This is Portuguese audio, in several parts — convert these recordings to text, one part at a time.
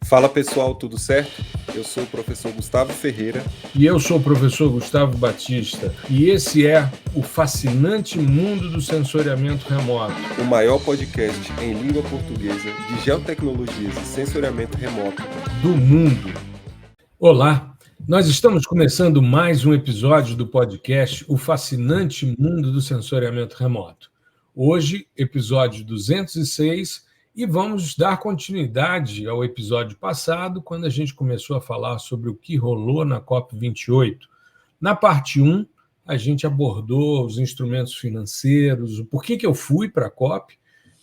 Fala pessoal, tudo certo? Eu sou o professor Gustavo Ferreira. E eu sou o professor Gustavo Batista. E esse é o fascinante mundo do sensoriamento remoto. O maior podcast em língua portuguesa de geotecnologias e sensoriamento remoto do mundo. Olá, nós estamos começando mais um episódio do podcast O Fascinante Mundo do Sensoriamento Remoto. Hoje, episódio 206, e vamos dar continuidade ao episódio passado, quando a gente começou a falar sobre o que rolou na COP28. Na parte 1, a gente abordou os instrumentos financeiros, o porquê que eu fui para a COP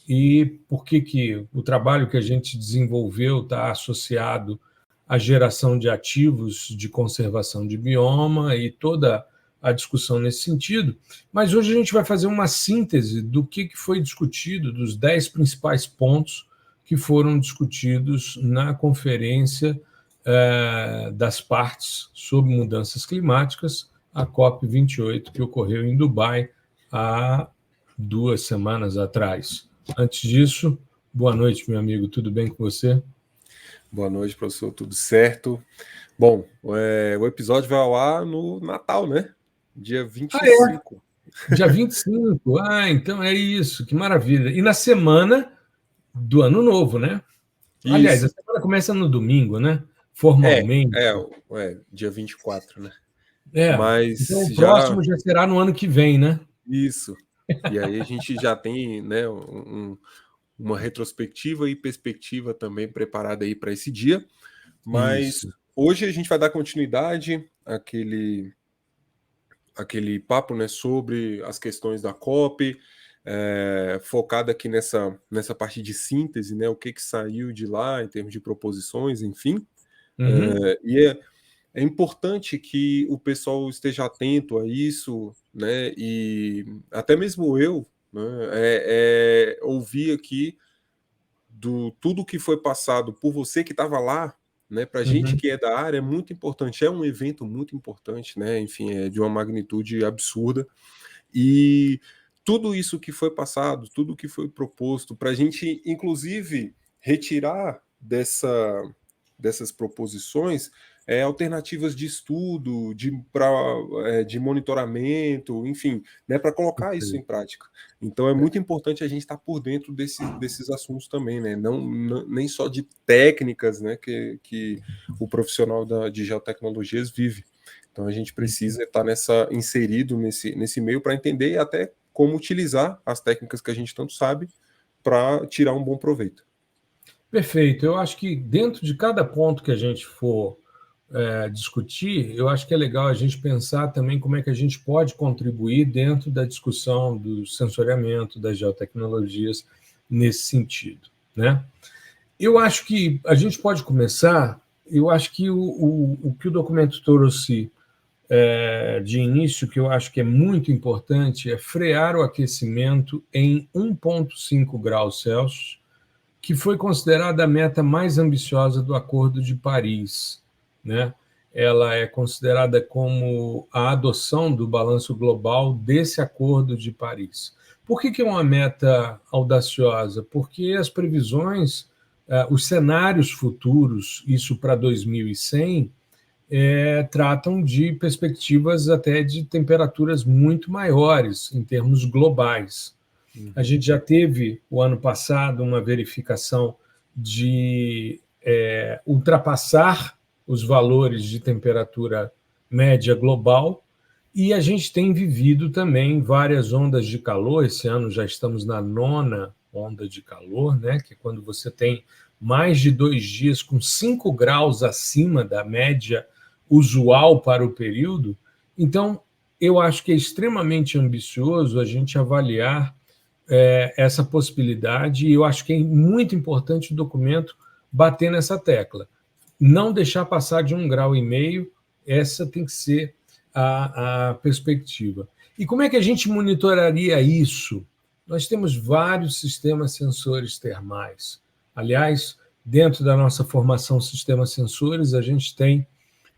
e por que o trabalho que a gente desenvolveu está associado à geração de ativos de conservação de bioma e toda a discussão nesse sentido, mas hoje a gente vai fazer uma síntese do que foi discutido, dos 10 principais pontos que foram discutidos na conferência das partes sobre mudanças climáticas, a COP28, que ocorreu em Dubai há 2 semanas atrás. Antes disso, boa noite, meu amigo, tudo bem com você? Boa noite, professor, tudo certo? Bom, o episódio vai ao ar no Natal, né? Dia 25. Dia 25. Então é isso, que maravilha. E na semana do Ano Novo, né? Isso. Aliás, a semana começa no domingo, né? Formalmente. Dia 24, né? Mas então o próximo já será no ano que vem, né? Isso. E aí a gente já tem, né, uma retrospectiva e perspectiva também preparada aí para esse dia. Mas hoje a gente vai dar continuidade àquele papo, né, sobre as questões da COP, focado aqui nessa parte de síntese, né, o que saiu de lá em termos de proposições, enfim. E é importante que o pessoal esteja atento a isso, né, e até mesmo eu, né, ouvir aqui tudo que foi passado por você que estava lá, né, para a gente que é da área, é muito importante, é um evento muito importante, né, enfim, é de uma magnitude absurda, e tudo isso que foi passado, tudo que foi proposto, para a gente, inclusive, retirar dessas proposições alternativas de estudo, de monitoramento, enfim, né, para colocar isso em prática. Então é muito importante a gente estar por dentro desses assuntos também, né? Nem só de técnicas, né, que o profissional de geotecnologias vive. Então a gente precisa estar inserido nesse meio para entender e até como utilizar as técnicas que a gente tanto sabe para tirar um bom proveito. Perfeito. Eu acho que dentro de cada ponto que a gente for discutir, eu acho que é legal a gente pensar também como é que a gente pode contribuir dentro da discussão do sensoriamento, das geotecnologias, nesse sentido, né? Eu acho que a gente pode começar, eu acho que o que o documento trouxe de início, que eu acho que é muito importante, é frear o aquecimento em 1,5 graus Celsius, que foi considerada a meta mais ambiciosa do Acordo de Paris, né? Ela é considerada como a adoção do balanço global desse Acordo de Paris. Por que é uma meta audaciosa? Porque as previsões, os cenários futuros, isso para 2100, tratam de perspectivas até de temperaturas muito maiores em termos globais. A gente já teve, o ano passado, uma verificação de ultrapassar os valores de temperatura média global, e a gente tem vivido também várias ondas de calor. Esse ano já estamos na 9ª onda de calor, né? Que é quando você tem mais de 2 dias com 5 graus acima da média usual para o período. Então, eu acho que é extremamente ambicioso a gente avaliar essa possibilidade, e eu acho que é muito importante o documento bater nessa tecla. Não deixar passar de 1,5 graus, essa tem que ser a perspectiva. E como é que a gente monitoraria isso? Nós temos vários sistemas sensores termais. Aliás, dentro da nossa formação Sistemas Sensores, a gente tem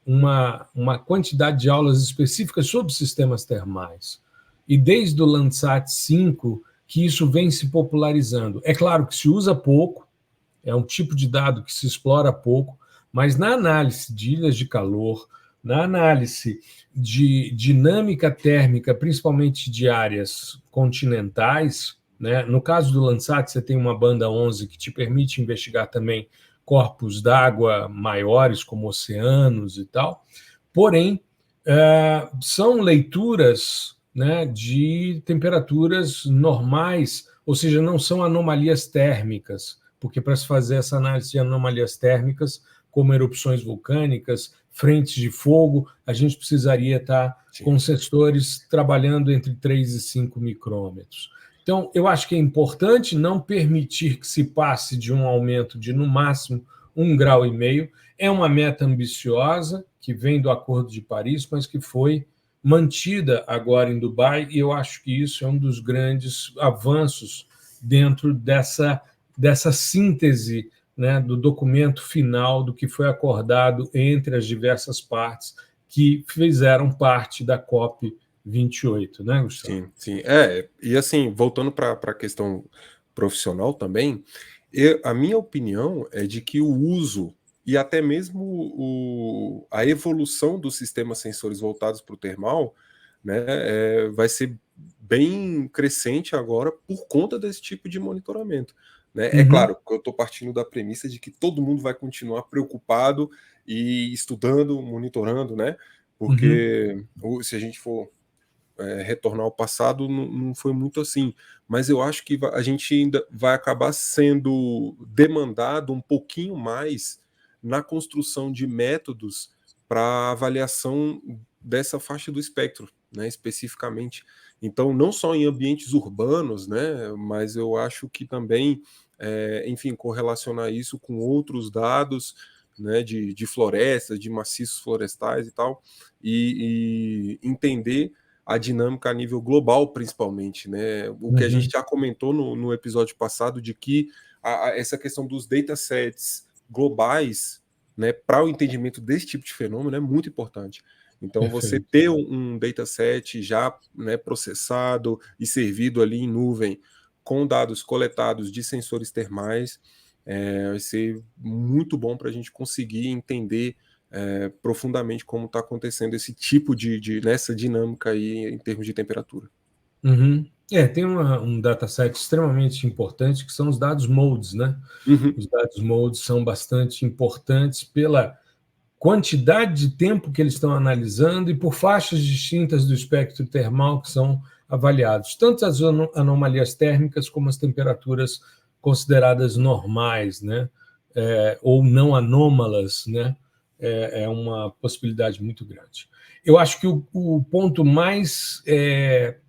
uma quantidade de aulas específicas sobre sistemas termais. E desde o Landsat 5, que isso vem se popularizando. É claro que se usa pouco, é um tipo de dado que se explora pouco, mas na análise de ilhas de calor, na análise de dinâmica térmica, principalmente de áreas continentais, né? No caso do Landsat, você tem uma banda 11 que te permite investigar também corpos d'água maiores, como oceanos e tal, porém, são leituras, né, de temperaturas normais, ou seja, não são anomalias térmicas, porque para se fazer essa análise de anomalias térmicas, como erupções vulcânicas, frentes de fogo, a gente precisaria estar com sensores trabalhando entre 3 e 5 micrômetros. Então, eu acho que é importante não permitir que se passe de um aumento de, no máximo, 1,5 grau. É uma meta ambiciosa, que vem do Acordo de Paris, mas que foi mantida agora em Dubai, e eu acho que isso é um dos grandes avanços dentro dessa síntese, né, do documento final do que foi acordado entre as diversas partes que fizeram parte da COP28, né, Gustavo? Sim. E assim, voltando para a questão profissional também, a minha opinião é de que o uso e até mesmo a evolução dos sistemas sensores voltados para o termal, né, vai ser bem crescente agora por conta desse tipo de monitoramento. Né? É claro que eu estou partindo da premissa de que todo mundo vai continuar preocupado e estudando, monitorando, né? Porque se a gente for retornar ao passado, não foi muito assim. Mas eu acho que a gente ainda vai acabar sendo demandado um pouquinho mais na construção de métodos para avaliação dessa faixa do espectro, né, especificamente. Então, não só em ambientes urbanos, né, mas eu acho que também, enfim, correlacionar isso com outros dados, né, de florestas, de maciços florestais e tal, e entender a dinâmica a nível global, principalmente, né? O que a gente já comentou no episódio passado, de que essa questão dos datasets globais, né, para o entendimento desse tipo de fenômeno é muito importante. Então, você ter um dataset já, né, processado e servido ali em nuvem, com dados coletados de sensores termais, vai ser muito bom para a gente conseguir entender profundamente como está acontecendo esse tipo nessa dinâmica aí em termos de temperatura. Tem um dataset extremamente importante que são os dados MODES, né? Os dados MODES são bastante importantes pela quantidade de tempo que eles estão analisando e por faixas distintas do espectro termal que são avaliados, tanto as anomalias térmicas como as temperaturas consideradas normais, né? Ou não anômalas, né? É uma possibilidade muito grande. Eu acho que o ponto mais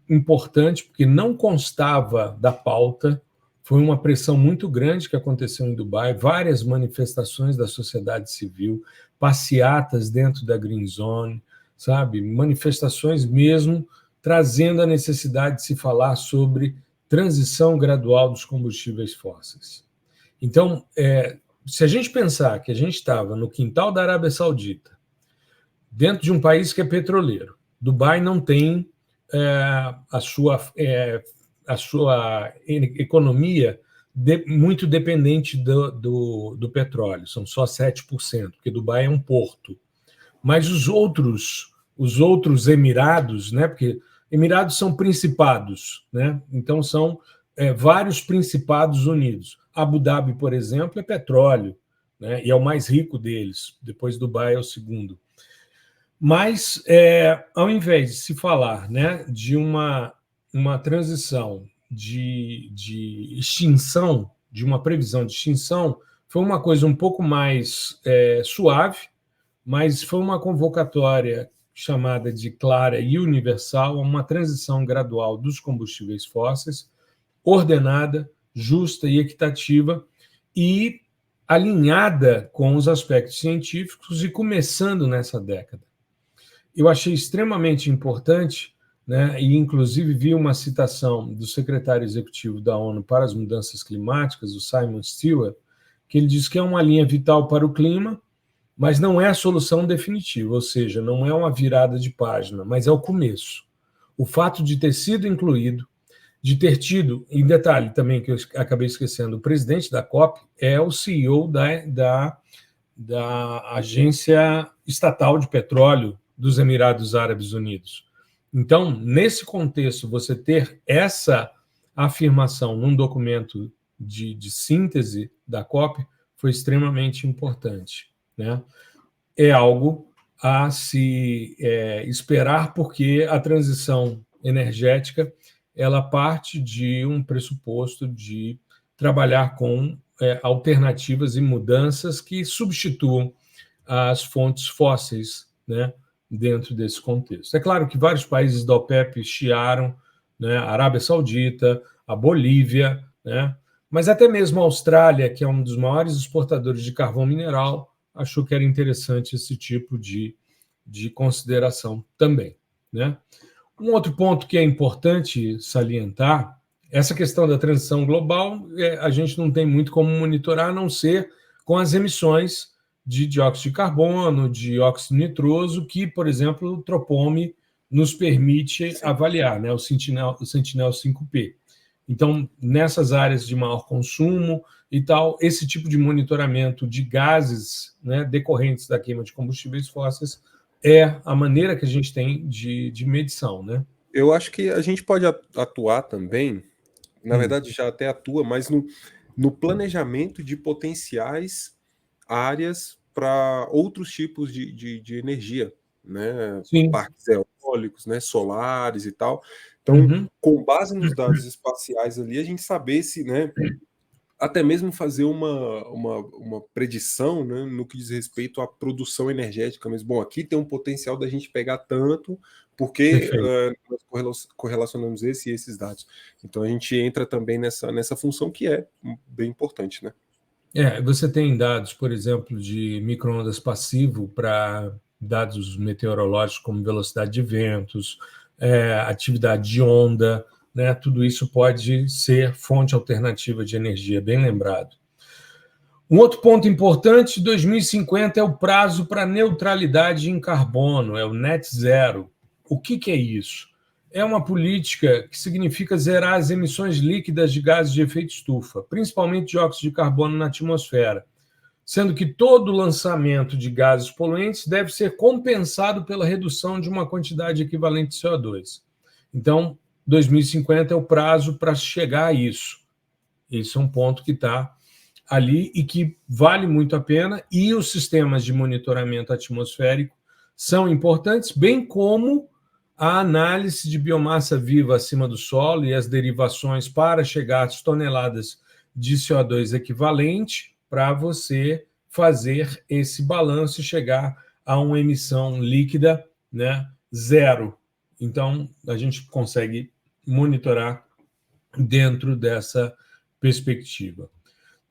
importante, porque não constava da pauta, foi uma pressão muito grande que aconteceu em Dubai, várias manifestações da sociedade civil, passeatas dentro da Green Zone, sabe? Manifestações mesmo trazendo a necessidade de se falar sobre transição gradual dos combustíveis fósseis. Então, se a gente pensar que a gente estava no quintal da Arábia Saudita, dentro de um país que é petroleiro, Dubai não tem a sua economia muito dependente do petróleo, são só 7%, porque Dubai é um porto. Mas os outros Emirados, né, porque Emirados são principados, né, então são vários principados unidos. Abu Dhabi, por exemplo, é petróleo, né, e é o mais rico deles, depois Dubai é o segundo. Mas, ao invés de se falar, né, de uma transição de extinção, de uma previsão de extinção, foi uma coisa um pouco mais suave, mas foi uma convocatória chamada de clara e universal a uma transição gradual dos combustíveis fósseis, ordenada, justa e equitativa, e alinhada com os aspectos científicos e começando nessa década. Eu achei extremamente importante, né, e inclusive vi uma citação do secretário executivo da ONU para as Mudanças Climáticas, o Simon Stewart, que ele diz que é uma linha vital para o clima, mas não é a solução definitiva, ou seja, não é uma virada de página, mas é o começo. O fato de ter sido incluído de ter tido, em detalhe também que eu acabei esquecendo, o presidente da COP é o CEO da Agência Estatal de Petróleo dos Emirados Árabes Unidos. Então, nesse contexto, você ter essa afirmação num documento de síntese da COP foi extremamente importante, né? É algo a se esperar, porque a transição energética ela parte de um pressuposto de trabalhar com alternativas e mudanças que substituam as fontes fósseis, né, dentro desse contexto. É claro que vários países da OPEP chiaram, né, a Arábia Saudita, a Bolívia, né, mas até mesmo a Austrália, que é um dos maiores exportadores de carvão mineral, achou que era interessante esse tipo de consideração também, né? Um outro ponto que é importante salientar, essa questão da transição global, a gente não tem muito como monitorar, a não ser com as emissões de dióxido de carbono, de óxido nitroso, que, por exemplo, o Tropome nos permite avaliar, né? O Sentinel-5P. Então, nessas áreas de maior consumo e tal, esse tipo de monitoramento de gases, né, decorrentes da queima de combustíveis fósseis é a maneira que a gente tem de medição, né? Eu acho que a gente pode atuar também, na verdade já até atua, mas no planejamento de potenciais áreas para outros tipos de energia, né? Sim. Parques eólicos, né? Solares e tal. Então, com base nos dados espaciais ali, a gente saber se, né, até mesmo fazer uma predição, né, no que diz respeito à produção energética. Mas, bom, aqui tem um potencial da gente pegar tanto, porque nós correlacionamos esse e esses dados. Então, a gente entra também nessa função que é bem importante, né? Você tem dados, por exemplo, de micro-ondas passivo para dados meteorológicos como velocidade de ventos, atividade de onda, né? Tudo isso pode ser fonte alternativa de energia, bem lembrado. Um outro ponto importante, 2050 é o prazo para neutralidade em carbono, é o net zero. O que é isso? É uma política que significa zerar as emissões líquidas de gases de efeito estufa, principalmente dióxido de carbono na atmosfera, sendo que todo lançamento de gases poluentes deve ser compensado pela redução de uma quantidade equivalente de CO2. Então, 2050 é o prazo para chegar a isso. Esse é um ponto que está ali e que vale muito a pena, e os sistemas de monitoramento atmosférico são importantes, bem como a análise de biomassa viva acima do solo e as derivações para chegar às toneladas de CO2 equivalente para você fazer esse balanço e chegar a uma emissão líquida, né, zero. Então, a gente consegue monitorar dentro dessa perspectiva.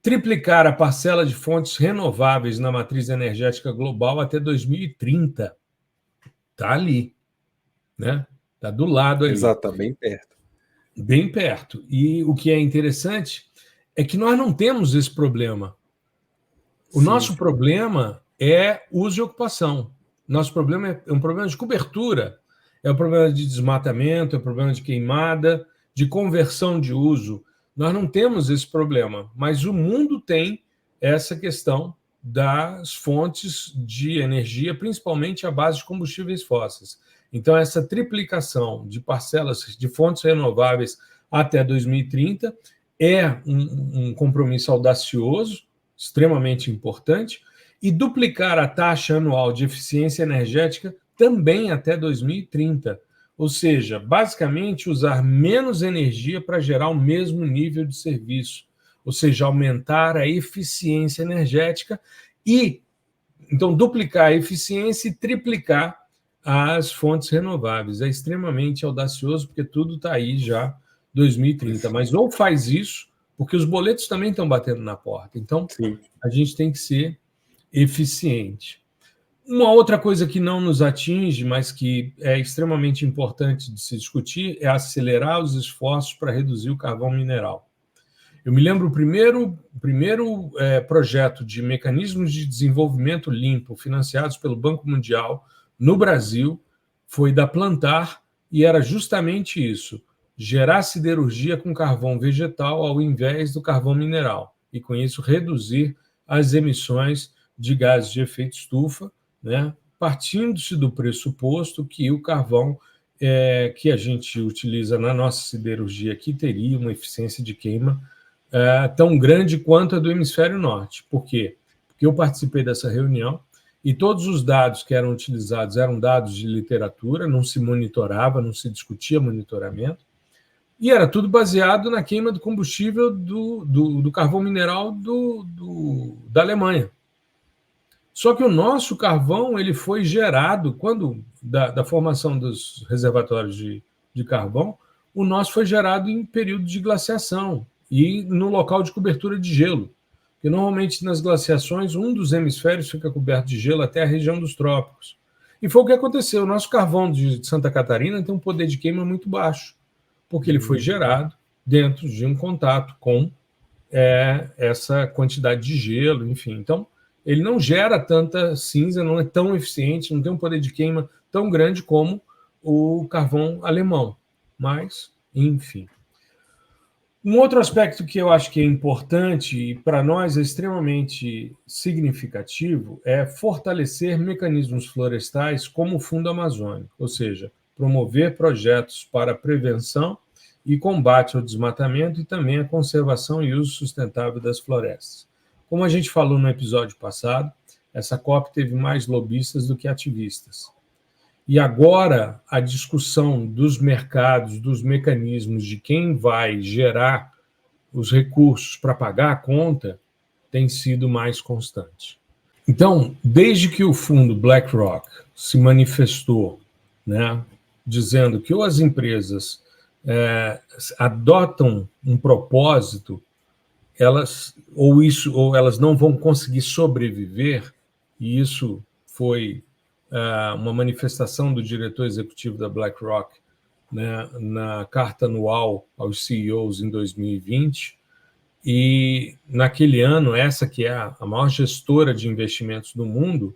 Triplicar a parcela de fontes renováveis na matriz energética global até 2030. Está ali, né? Está do lado ali. Exato, bem perto. Bem perto. E o que é interessante é que nós não temos esse problema. O nosso problema é uso e ocupação. Nosso problema é um problema de cobertura, é um problema de desmatamento, é um problema de queimada, de conversão de uso. Nós não temos esse problema, mas o mundo tem essa questão das fontes de energia, principalmente à base de combustíveis fósseis. Então, essa triplicação de parcelas de fontes renováveis até 2030 é um compromisso audacioso, extremamente importante, e duplicar a taxa anual de eficiência energética também até 2030. Ou seja, basicamente usar menos energia para gerar o mesmo nível de serviço, ou seja, aumentar a eficiência energética e, então, duplicar a eficiência e triplicar as fontes renováveis. É extremamente audacioso, porque tudo está aí já 2030. Mas ou faz isso, porque os boletos também estão batendo na porta. Então, a gente tem que ser eficiente. Uma outra coisa que não nos atinge, mas que é extremamente importante de se discutir, é acelerar os esforços para reduzir o carvão mineral. Eu me lembro o primeiro projeto de mecanismos de desenvolvimento limpo financiados pelo Banco Mundial no Brasil foi da Plantar, e era justamente isso: gerar siderurgia com carvão vegetal ao invés do carvão mineral, e com isso reduzir as emissões de gases de efeito estufa, né, partindo-se do pressuposto que o carvão que a gente utiliza na nossa siderurgia aqui teria uma eficiência de queima tão grande quanto a do hemisfério norte. Por quê? Porque eu participei dessa reunião e todos os dados que eram utilizados eram dados de literatura, não se monitorava, não se discutia monitoramento, e era tudo baseado na queima do combustível do carvão mineral da Alemanha. Só que o nosso carvão ele foi gerado, quando da formação dos reservatórios de carvão, o nosso foi gerado em período de glaciação e no local de cobertura de gelo. Porque normalmente nas glaciações, um dos hemisférios fica coberto de gelo até a região dos trópicos. E foi o que aconteceu. O nosso carvão de Santa Catarina tem um poder de queima muito baixo, porque ele foi gerado dentro de um contato com essa quantidade de gelo, enfim. Então, ele não gera tanta cinza, não é tão eficiente, não tem um poder de queima tão grande como o carvão alemão. Mas, enfim. Um outro aspecto que eu acho que é importante e para nós é extremamente significativo é fortalecer mecanismos florestais como o Fundo Amazônico, ou seja, promover projetos para prevenção e combate ao desmatamento e também a conservação e uso sustentável das florestas. Como a gente falou no episódio passado, essa COP teve mais lobistas do que ativistas. E agora a discussão dos mercados, dos mecanismos de quem vai gerar os recursos para pagar a conta tem sido mais constante. Então, desde que o fundo BlackRock se manifestou, né, dizendo que ou as empresas adotam um propósito, ou elas não vão conseguir sobreviver, e isso foi uma manifestação do diretor executivo da BlackRock, né, na carta anual aos CEOs em 2020, e naquele ano, essa que é a maior gestora de investimentos do mundo,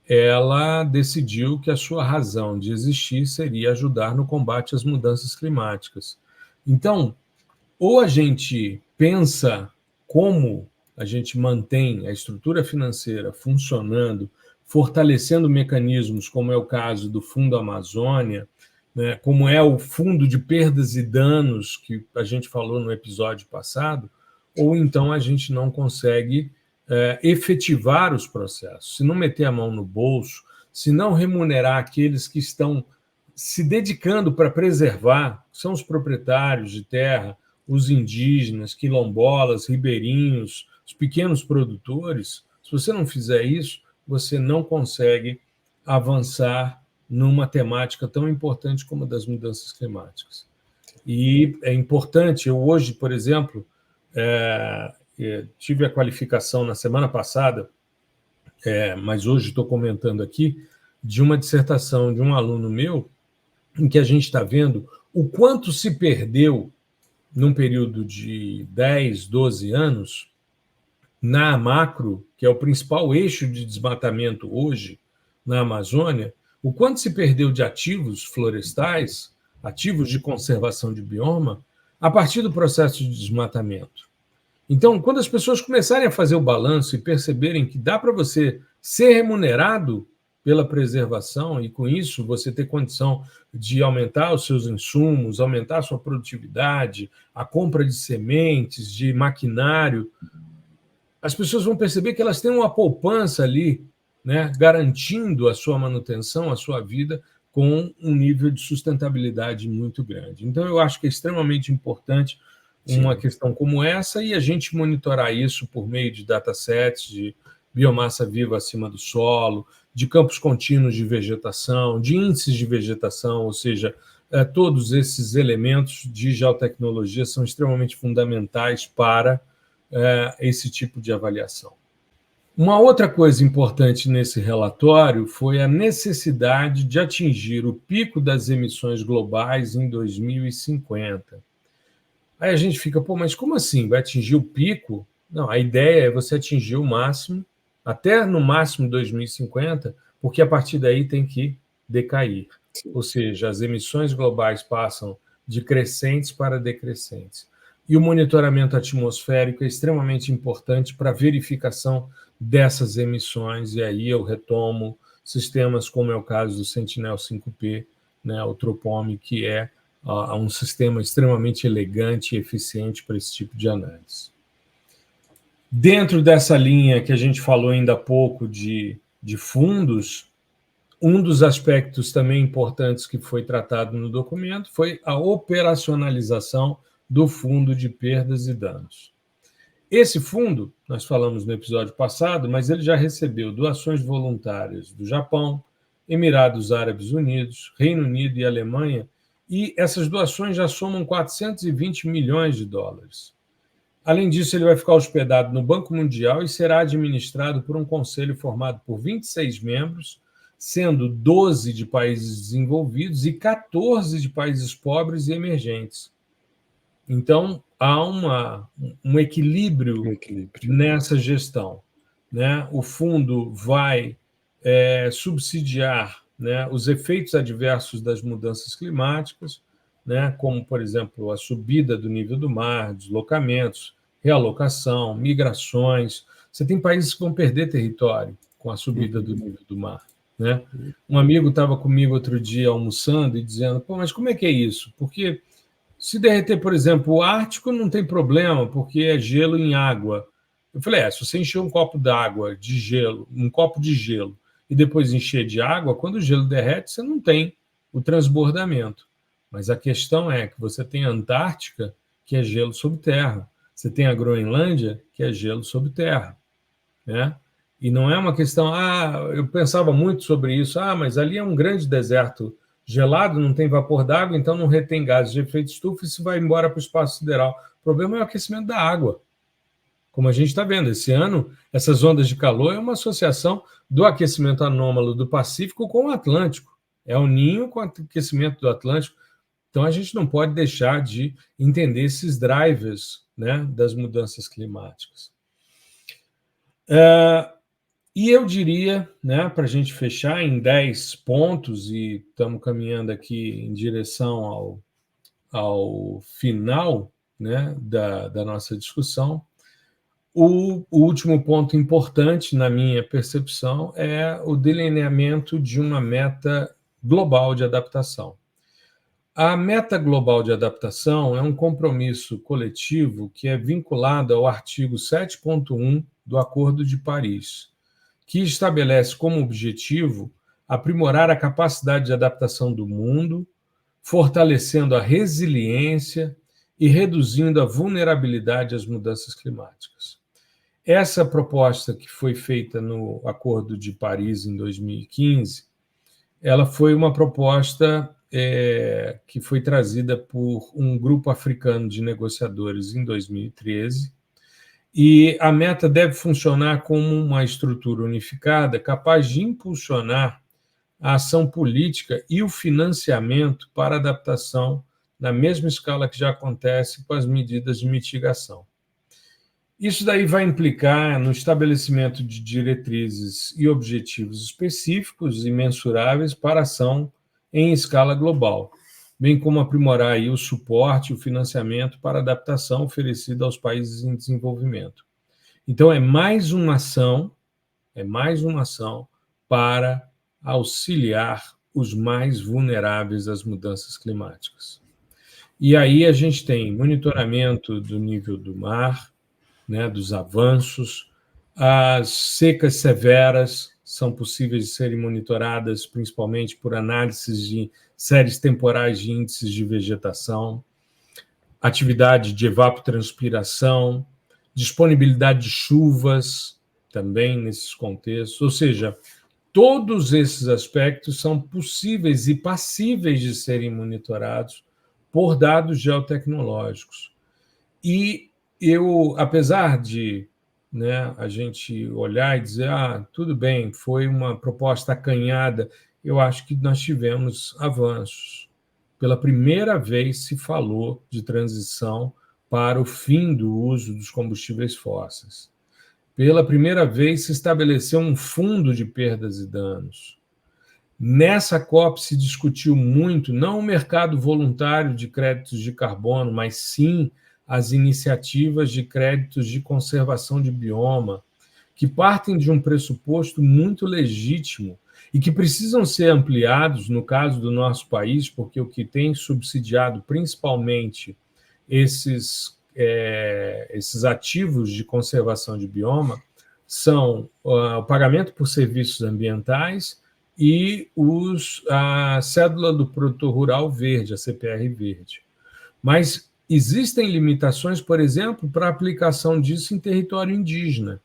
ela decidiu que a sua razão de existir seria ajudar no combate às mudanças climáticas. Então, ou a gente pensa como a gente mantém a estrutura financeira funcionando, fortalecendo mecanismos, como é o caso do Fundo Amazônia, né, como é o Fundo de Perdas e Danos, que a gente falou no episódio passado, ou então a gente não consegue efetivar os processos. Se não meter a mão no bolso, se não remunerar aqueles que estão se dedicando para preservar, são os proprietários de terra, os indígenas, quilombolas, ribeirinhos, os pequenos produtores, se você não fizer isso, você não consegue avançar numa temática tão importante como a das mudanças climáticas. E é importante, eu hoje, por exemplo, tive a qualificação na semana passada, mas hoje estou comentando aqui, de uma dissertação de um aluno meu, em que a gente está vendo o quanto se perdeu num período de 10, 12 anos, na macro, que é o principal eixo de desmatamento hoje na Amazônia, o quanto se perdeu de ativos florestais, ativos de conservação de bioma, a partir do processo de desmatamento. Então, quando as pessoas começarem a fazer o balanço e perceberem que dá para você ser remunerado pela preservação e, com isso, você ter condição de aumentar os seus insumos, aumentar a sua produtividade, a compra de sementes, de maquinário, as pessoas vão perceber que elas têm uma poupança ali, né, garantindo a sua manutenção, a sua vida, com um nível de sustentabilidade muito grande. Então, eu acho que é extremamente importante uma questão como essa e a gente monitorar isso por meio de datasets, de biomassa viva acima do solo, de campos contínuos de vegetação, de índices de vegetação, ou seja, todos esses elementos de geotecnologia são extremamente fundamentais para esse tipo de avaliação. Uma outra coisa importante nesse relatório foi a necessidade de atingir o pico das emissões globais em 2050. Aí a gente fica, mas como assim? Vai atingir o pico? Não, a ideia é você atingir o máximo, até no máximo 2050, porque a partir daí tem que decair. Ou seja, as emissões globais passam de crescentes para decrescentes. E o monitoramento atmosférico é extremamente importante para a verificação dessas emissões, e aí eu retomo sistemas como é o caso do Sentinel-5P, né, o Tropome, que é um sistema extremamente elegante e eficiente para esse tipo de análise. Dentro dessa linha que a gente falou ainda há pouco de fundos, um dos aspectos também importantes que foi tratado no documento foi a operacionalização do Fundo de Perdas e Danos. Esse fundo, nós falamos no episódio passado, mas ele já recebeu doações voluntárias do Japão, Emirados Árabes Unidos, Reino Unido e Alemanha, e essas doações já somam 420 milhões de dólares. Além disso, ele vai ficar hospedado no Banco Mundial e será administrado por um conselho formado por 26 membros, sendo 12 de países desenvolvidos e 14 de países pobres e emergentes. Então, há um equilíbrio nessa gestão, né? O fundo vai subsidiar, né, os efeitos adversos das mudanças climáticas, né, como, por exemplo, a subida do nível do mar, deslocamentos, realocação, migrações. Você tem países que vão perder território com a subida do nível do mar, né? Um amigo estava comigo outro dia almoçando e dizendo: pô, mas como é que é isso? Porque se derreter, por exemplo, o Ártico não tem problema, porque é gelo em água. Eu falei, se você encher um copo d'água de gelo, um copo de gelo, e depois encher de água, quando o gelo derrete, você não tem o transbordamento. Mas a questão é que você tem a Antártica, que é gelo sob terra. Você tem a Groenlândia, que é gelo sob terra, né? E não é uma questão, eu pensava muito sobre isso, mas ali é um grande deserto gelado, não tem vapor d'água, então não retém gases de efeito estufa e se vai embora para o espaço sideral. O problema é o aquecimento da água. Como a gente está vendo, esse ano, essas ondas de calor é uma associação do aquecimento anômalo do Pacífico com o Atlântico. É o Ninho com o aquecimento do Atlântico. Então, a gente não pode deixar de entender esses drivers, né, das mudanças climáticas. E eu diria, né, para a gente fechar em 10 pontos, e estamos caminhando aqui em direção ao final, né, da nossa discussão, o último ponto importante, na minha percepção, é o delineamento de uma meta global de adaptação. A meta global de adaptação é um compromisso coletivo que é vinculado ao artigo 7.1 do Acordo de Paris, que estabelece como objetivo aprimorar a capacidade de adaptação do mundo, fortalecendo a resiliência e reduzindo a vulnerabilidade às mudanças climáticas. Essa proposta que foi feita no Acordo de Paris em 2015, ela foi uma proposta que foi trazida por um grupo africano de negociadores em 2013, e a meta deve funcionar como uma estrutura unificada capaz de impulsionar a ação política e o financiamento para adaptação na mesma escala que já acontece com as medidas de mitigação. Isso daí vai implicar no estabelecimento de diretrizes e objetivos específicos e mensuráveis para a ação em escala global, bem como aprimorar aí o suporte e o financiamento para a adaptação oferecida aos países em desenvolvimento. Então, é mais uma ação para auxiliar os mais vulneráveis às mudanças climáticas. E aí a gente tem monitoramento do nível do mar, né, dos avanços, as secas severas são possíveis de serem monitoradas principalmente por análises de séries temporais de índices de vegetação, atividade de evapotranspiração, disponibilidade de chuvas também nesses contextos, ou seja, todos esses aspectos são possíveis e passíveis de serem monitorados por dados geotecnológicos. E eu, apesar de, né, a gente olhar e dizer, tudo bem, foi uma proposta acanhada, eu acho que nós tivemos avanços. Pela primeira vez se falou de transição para o fim do uso dos combustíveis fósseis. Pela primeira vez se estabeleceu um fundo de perdas e danos. Nessa COP se discutiu muito, não o mercado voluntário de créditos de carbono, mas sim as iniciativas de créditos de conservação de bioma, que partem de um pressuposto muito legítimo e que precisam ser ampliados, no caso do nosso país, porque o que tem subsidiado principalmente esses ativos de conservação de bioma são o pagamento por serviços ambientais e a cédula do produtor rural verde, a CPR verde. Mas existem limitações, por exemplo, para a aplicação disso em território indígena.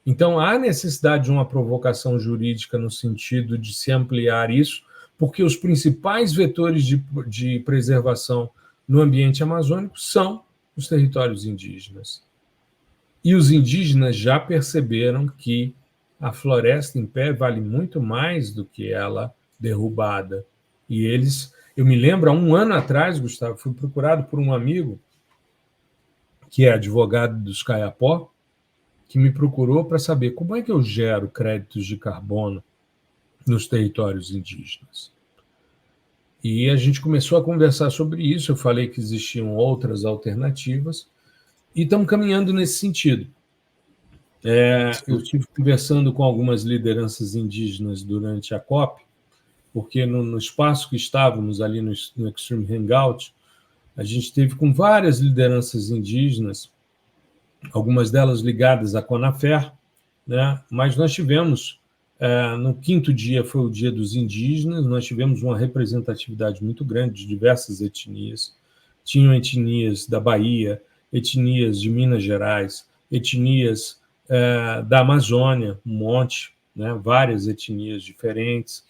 Então, há necessidade de uma provocação jurídica no sentido de se ampliar isso, porque os principais vetores de preservação no ambiente amazônico são os territórios indígenas. E os indígenas já perceberam que a floresta em pé vale muito mais do que ela derrubada. E eu me lembro, há um ano atrás, Gustavo, fui procurado por um amigo que é advogado dos Caiapó, que me procurou para saber como é que eu gero créditos de carbono nos territórios indígenas. E a gente começou a conversar sobre isso, eu falei que existiam outras alternativas, e estamos caminhando nesse sentido. Eu estive conversando com algumas lideranças indígenas durante a COP, porque no espaço que estávamos ali no Extreme Hangout, a gente esteve com várias lideranças indígenas, algumas delas ligadas à Conafer, né? Mas nós tivemos, no quinto dia foi o Dia dos Indígenas, nós tivemos uma representatividade muito grande de diversas etnias. Tinham etnias da Bahia, etnias de Minas Gerais, etnias da Amazônia, um monte, né? Várias etnias diferentes,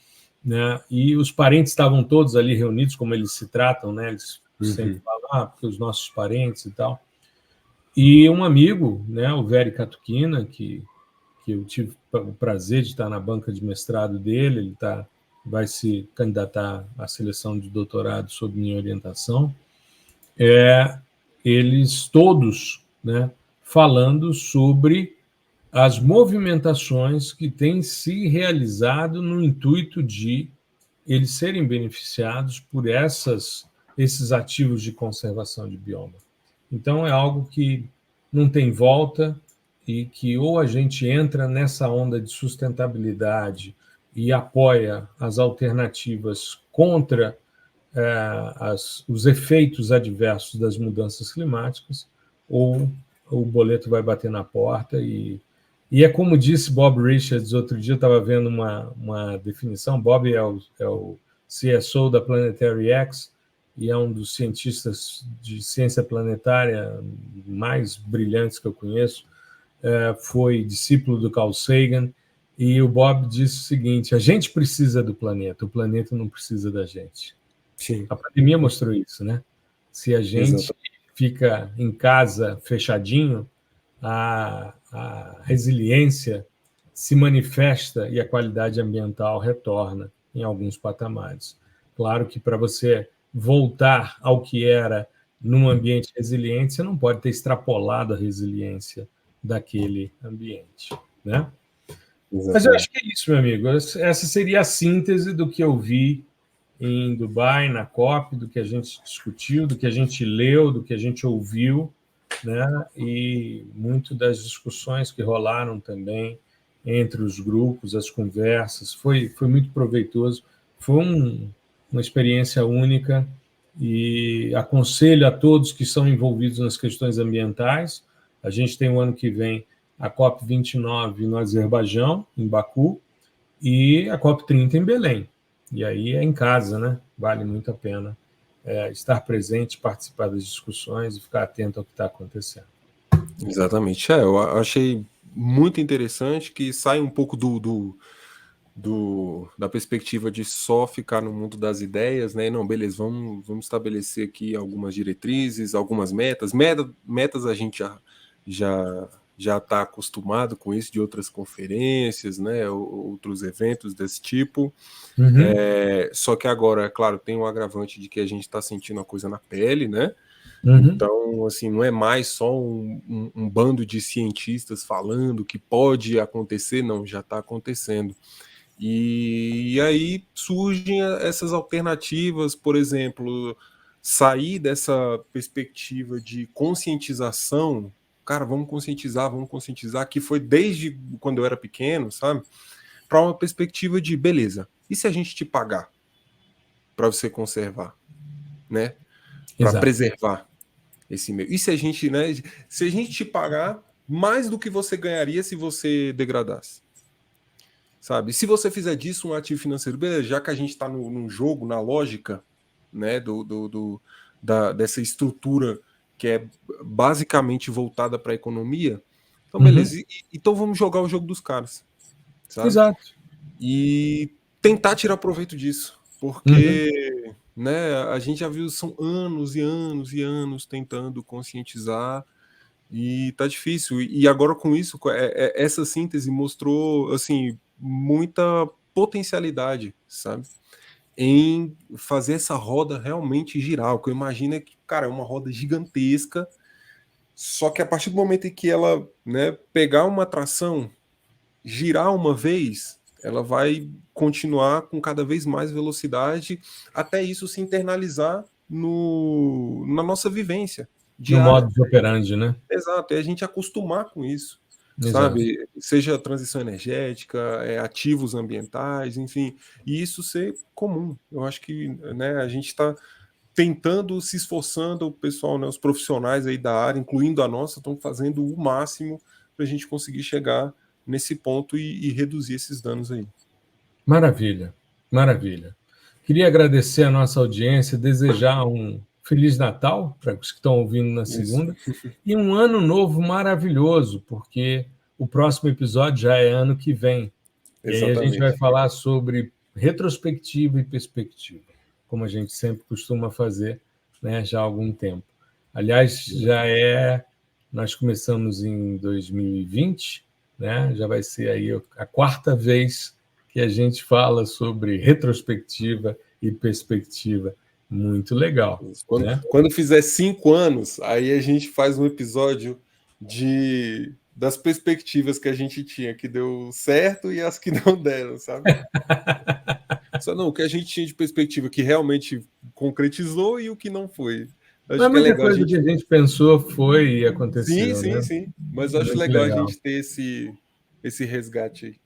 né? E os parentes estavam todos ali reunidos, como eles se tratam, né? Eles sempre falam, porque os nossos parentes e tal. E um amigo, né, o Very Catuquina, que eu tive o prazer de estar na banca de mestrado dele, ele vai se candidatar à seleção de doutorado sob minha orientação, eles todos, né, falando sobre as movimentações que têm se realizado no intuito de eles serem beneficiados por esses ativos de conservação de bioma. Então, é algo que não tem volta e que ou a gente entra nessa onda de sustentabilidade e apoia as alternativas contra os efeitos adversos das mudanças climáticas, ou o boleto vai bater na porta. E é como disse Bob Richards, outro dia eu estava vendo uma definição. Bob é o CSO da Planetary X, e é um dos cientistas de ciência planetária mais brilhantes que eu conheço, foi discípulo do Carl Sagan, e o Bob disse o seguinte: a gente precisa do planeta, o planeta não precisa da gente. Sim. A pandemia mostrou isso, né? Se a gente fica em casa fechadinho, a resiliência se manifesta e a qualidade ambiental retorna em alguns patamares. Claro que para você voltar ao que era num ambiente resiliente, você não pode ter extrapolado a resiliência daquele ambiente, né? Exatamente. Mas eu acho que é isso, meu amigo. Essa seria a síntese do que eu vi em Dubai, na COP, do que a gente discutiu, do que a gente leu, do que a gente ouviu, né? E muito das discussões que rolaram também entre os grupos, as conversas. Foi muito proveitoso. Foi uma experiência única, e aconselho a todos que são envolvidos nas questões ambientais. A gente tem o ano que vem a COP29 no Azerbaijão, em Baku, e a COP30 em Belém. E aí é em casa, né? Vale muito a pena estar presente, participar das discussões e ficar atento ao que está acontecendo. Exatamente. Eu achei muito interessante que sai um pouco da perspectiva de só ficar no mundo das ideias, né? Não, beleza, vamos estabelecer aqui algumas diretrizes, algumas metas. Metas a gente já está acostumado com isso de outras conferências, né? Outros eventos desse tipo. Só que agora, é claro, tem um agravante de que a gente está sentindo a coisa na pele, né? Então, assim, não é mais só um bando de cientistas falando que pode acontecer, não, já está acontecendo. E aí surgem essas alternativas, por exemplo, sair dessa perspectiva de conscientização. Cara, vamos conscientizar, que foi desde quando eu era pequeno, sabe? Para uma perspectiva de, beleza, e se a gente te pagar para você conservar, né? Para preservar esse meio. E se a gente, né? Se a gente te pagar mais do que você ganharia se você degradasse, sabe? Se você fizer disso um ativo financeiro, beleza, já que a gente está num jogo, na lógica, né? Dessa estrutura que é basicamente voltada para a economia, então beleza. Então vamos jogar o jogo dos caras, sabe? Exato. E tentar tirar proveito disso, porque né, a gente já viu, são anos e anos e anos tentando conscientizar e tá difícil. E agora com isso, essa síntese mostrou assim muita potencialidade, sabe, em fazer essa roda realmente girar. O que eu imagino é que, cara, é uma roda gigantesca, só que a partir do momento em que ela, né, pegar uma tração, girar uma vez, ela vai continuar com cada vez mais velocidade, até isso se internalizar na nossa vivência diária. No modus operandi, né? Exato, e a gente acostumar com isso, sabe? Seja transição energética, ativos ambientais, enfim, e isso ser comum. Eu acho que, né, a gente está tentando, se esforçando, o pessoal, né, os profissionais aí da área, incluindo a nossa, estão fazendo o máximo para a gente conseguir chegar nesse ponto e reduzir esses danos aí. Maravilha, maravilha. Queria agradecer a nossa audiência, desejar um Feliz Natal para os que estão ouvindo na segunda e um ano novo maravilhoso, porque o próximo episódio já é ano que vem. Exatamente. E aí a gente vai falar sobre retrospectiva e perspectiva, como a gente sempre costuma fazer, né, já há algum tempo. Aliás, nós começamos em 2020, né, já vai ser aí a quarta vez que a gente fala sobre retrospectiva e perspectiva. Muito legal. Quando fizer 5 anos, aí a gente faz um episódio das perspectivas que a gente tinha, que deu certo e as que não deram, sabe? Só não, o que a gente tinha de perspectiva que realmente concretizou e o que não foi. Acho Mas muita coisa que a gente pensou foi e aconteceu. Sim. Mas eu acho legal a gente ter esse resgate aí.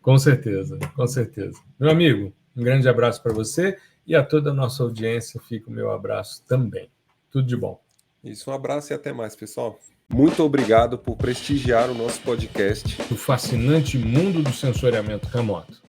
Com certeza, com certeza. Meu amigo, um grande abraço para você e a toda a nossa audiência fica o meu abraço também. Tudo de bom. Isso, um abraço e até mais, pessoal. Muito obrigado por prestigiar o nosso podcast. O fascinante mundo do sensoriamento remoto.